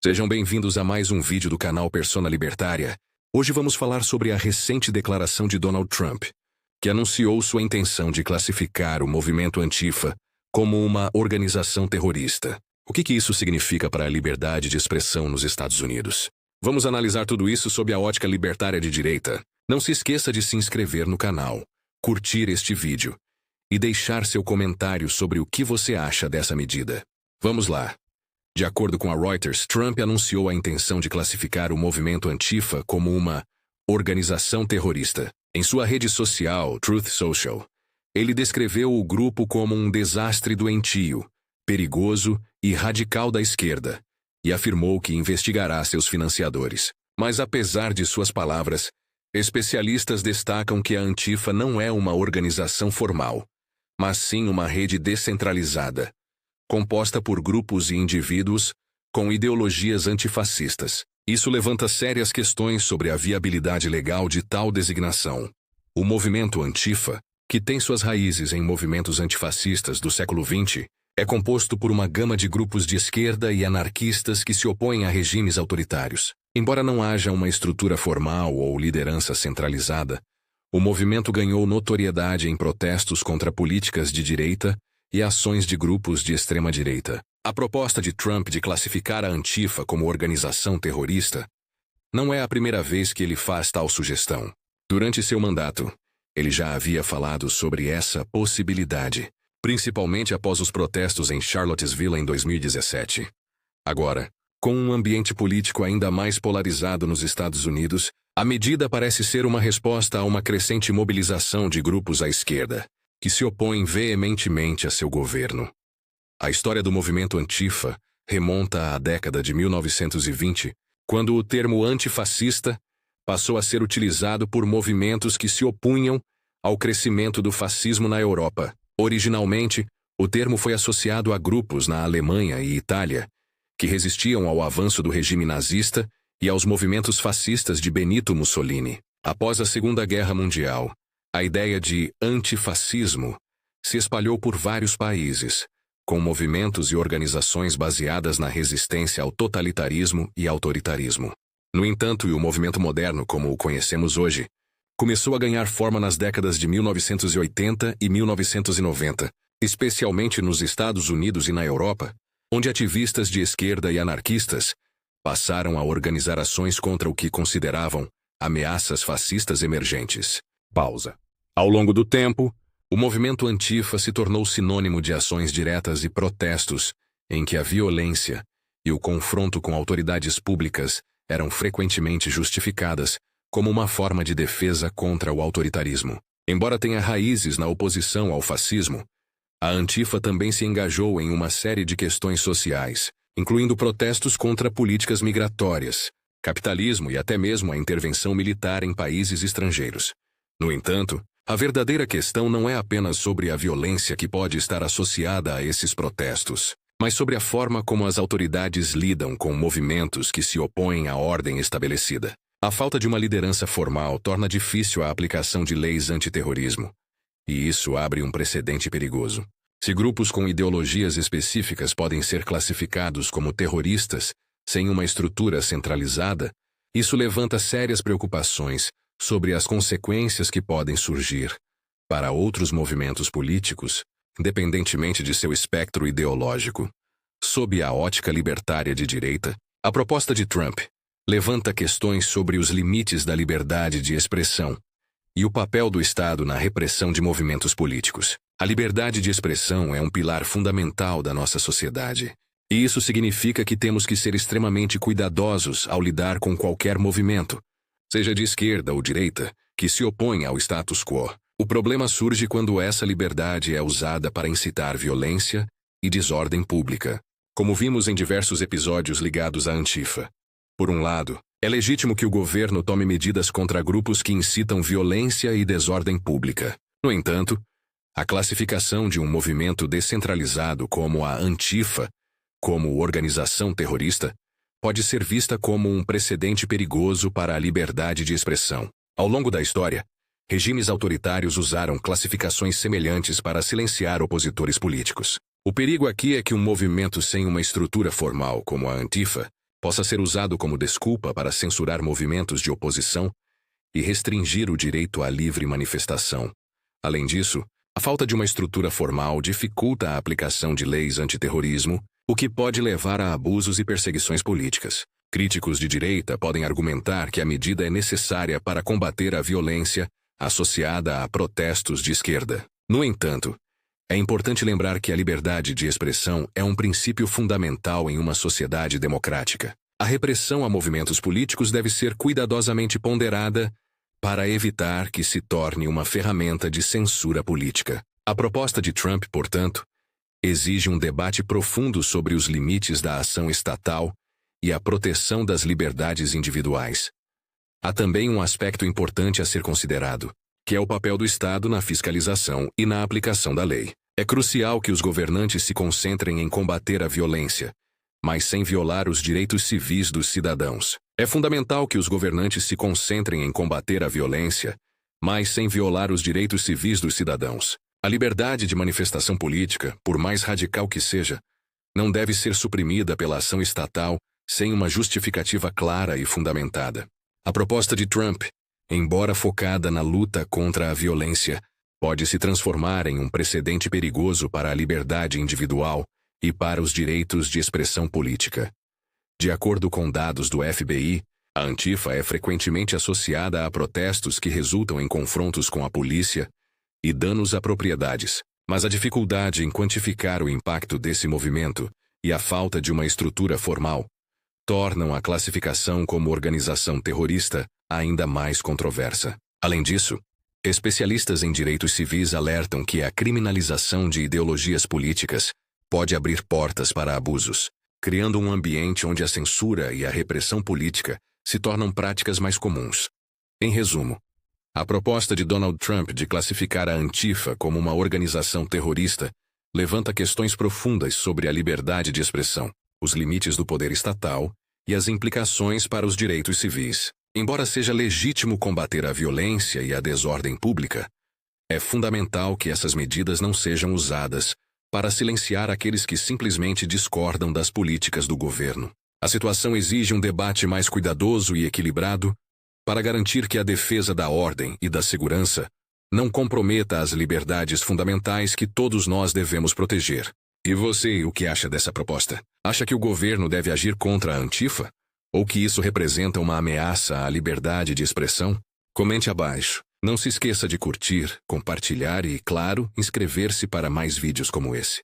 Sejam bem-vindos a mais um vídeo do canal Persona Libertária. Hoje vamos falar sobre a recente declaração de Donald Trump, que anunciou sua intenção de classificar o movimento Antifa como uma organização terrorista. O que isso significa para a liberdade de expressão nos Estados Unidos? Vamos analisar tudo isso sob a ótica libertária de direita. Não se esqueça de se inscrever no canal, curtir este vídeo e deixar seu comentário sobre o que você acha dessa medida. Vamos lá. De acordo com a Reuters, Trump anunciou a intenção de classificar o movimento Antifa como uma organização terrorista. Em sua rede social, Truth Social, ele descreveu o grupo como um desastre doentio, perigoso e radical da esquerda, e afirmou que investigará seus financiadores. Mas apesar de suas palavras, especialistas destacam que a Antifa não é uma organização formal, mas sim uma rede descentralizada, composta por grupos e indivíduos com ideologias antifascistas. Isso levanta sérias questões sobre a viabilidade legal de tal designação. O movimento Antifa, que tem suas raízes em movimentos antifascistas do século XX, é composto por uma gama de grupos de esquerda e anarquistas que se opõem a regimes autoritários. Embora não haja uma estrutura formal ou liderança centralizada, o movimento ganhou notoriedade em protestos contra políticas de direita e ações de grupos de extrema-direita. A proposta de Trump de classificar a Antifa como organização terrorista não é a primeira vez que ele faz tal sugestão. Durante seu mandato, ele já havia falado sobre essa possibilidade, principalmente após os protestos em Charlottesville em 2017. Agora, com um ambiente político ainda mais polarizado nos Estados Unidos, a medida parece ser uma resposta a uma crescente mobilização de grupos à esquerda, que se opõem veementemente a seu governo. A história do movimento Antifa remonta à década de 1920, quando o termo antifascista passou a ser utilizado por movimentos que se opunham ao crescimento do fascismo na Europa. Originalmente, o termo foi associado a grupos na Alemanha e Itália que resistiam ao avanço do regime nazista e aos movimentos fascistas de Benito Mussolini. Após a Segunda Guerra Mundial, a ideia de antifascismo se espalhou por vários países, com movimentos e organizações baseadas na resistência ao totalitarismo e autoritarismo. No entanto, o movimento moderno, como o conhecemos hoje, começou a ganhar forma nas décadas de 1980 e 1990, especialmente nos Estados Unidos e na Europa, onde ativistas de esquerda e anarquistas passaram a organizar ações contra o que consideravam ameaças fascistas emergentes. Pausa. Ao longo do tempo, o movimento Antifa se tornou sinônimo de ações diretas e protestos em que a violência e o confronto com autoridades públicas eram frequentemente justificadas como uma forma de defesa contra o autoritarismo. Embora tenha raízes na oposição ao fascismo, a Antifa também se engajou em uma série de questões sociais, incluindo protestos contra políticas migratórias, capitalismo e até mesmo a intervenção militar em países estrangeiros. No entanto, a verdadeira questão não é apenas sobre a violência que pode estar associada a esses protestos, mas sobre a forma como as autoridades lidam com movimentos que se opõem à ordem estabelecida. A falta de uma liderança formal torna difícil a aplicação de leis antiterrorismo, e isso abre um precedente perigoso. Se grupos com ideologias específicas podem ser classificados como terroristas sem uma estrutura centralizada, isso levanta sérias preocupações sobre as consequências que podem surgir para outros movimentos políticos, independentemente de seu espectro ideológico. Sob a ótica libertária de direita, a proposta de Trump levanta questões sobre os limites da liberdade de expressão e o papel do Estado na repressão de movimentos políticos. A liberdade de expressão é um pilar fundamental da nossa sociedade, e isso significa que temos que ser extremamente cuidadosos ao lidar com qualquer movimento, seja de esquerda ou direita, que se opõe ao status quo. O problema surge quando essa liberdade é usada para incitar violência e desordem pública, como vimos em diversos episódios ligados à Antifa. Por um lado, é legítimo que o governo tome medidas contra grupos que incitam violência e desordem pública. No entanto, a classificação de um movimento descentralizado como a Antifa, como organização terrorista, pode ser vista como um precedente perigoso para a liberdade de expressão. Ao longo da história, regimes autoritários usaram classificações semelhantes para silenciar opositores políticos. O perigo aqui é que um movimento sem uma estrutura formal como a Antifa possa ser usado como desculpa para censurar movimentos de oposição e restringir o direito à livre manifestação. Além disso, a falta de uma estrutura formal dificulta a aplicação de leis antiterrorismo, o que pode levar a abusos e perseguições políticas. Críticos de direita podem argumentar que a medida é necessária para combater a violência associada a protestos de esquerda. No entanto, é importante lembrar que a liberdade de expressão é um princípio fundamental em uma sociedade democrática. A repressão a movimentos políticos deve ser cuidadosamente ponderada para evitar que se torne uma ferramenta de censura política. A proposta de Trump, portanto, exige um debate profundo sobre os limites da ação estatal e a proteção das liberdades individuais. Há também um aspecto importante a ser considerado, que é o papel do Estado na fiscalização e na aplicação da lei. É crucial que os governantes se concentrem em combater a violência, mas sem violar os direitos civis dos cidadãos. É fundamental que os governantes se concentrem em combater a violência, mas sem violar os direitos civis dos cidadãos. A liberdade de manifestação política, por mais radical que seja, não deve ser suprimida pela ação estatal sem uma justificativa clara e fundamentada. A proposta de Trump, embora focada na luta contra a violência, pode se transformar em um precedente perigoso para a liberdade individual e para os direitos de expressão política. De acordo com dados do FBI, a Antifa é frequentemente associada a protestos que resultam em confrontos com a polícia e danos a propriedades, mas a dificuldade em quantificar o impacto desse movimento e a falta de uma estrutura formal tornam a classificação como organização terrorista ainda mais controversa. Além disso, especialistas em direitos civis alertam que a criminalização de ideologias políticas pode abrir portas para abusos, criando um ambiente onde a censura e a repressão política se tornam práticas mais comuns. Em resumo, a proposta de Donald Trump de classificar a Antifa como uma organização terrorista levanta questões profundas sobre a liberdade de expressão, os limites do poder estatal e as implicações para os direitos civis. Embora seja legítimo combater a violência e a desordem pública, é fundamental que essas medidas não sejam usadas para silenciar aqueles que simplesmente discordam das políticas do governo. A situação exige um debate mais cuidadoso e equilibrado para garantir que a defesa da ordem e da segurança não comprometa as liberdades fundamentais que todos nós devemos proteger. E você, o que acha dessa proposta? Acha que o governo deve agir contra a Antifa? Ou que isso representa uma ameaça à liberdade de expressão? Comente abaixo. Não se esqueça de curtir, compartilhar e, claro, inscrever-se para mais vídeos como esse.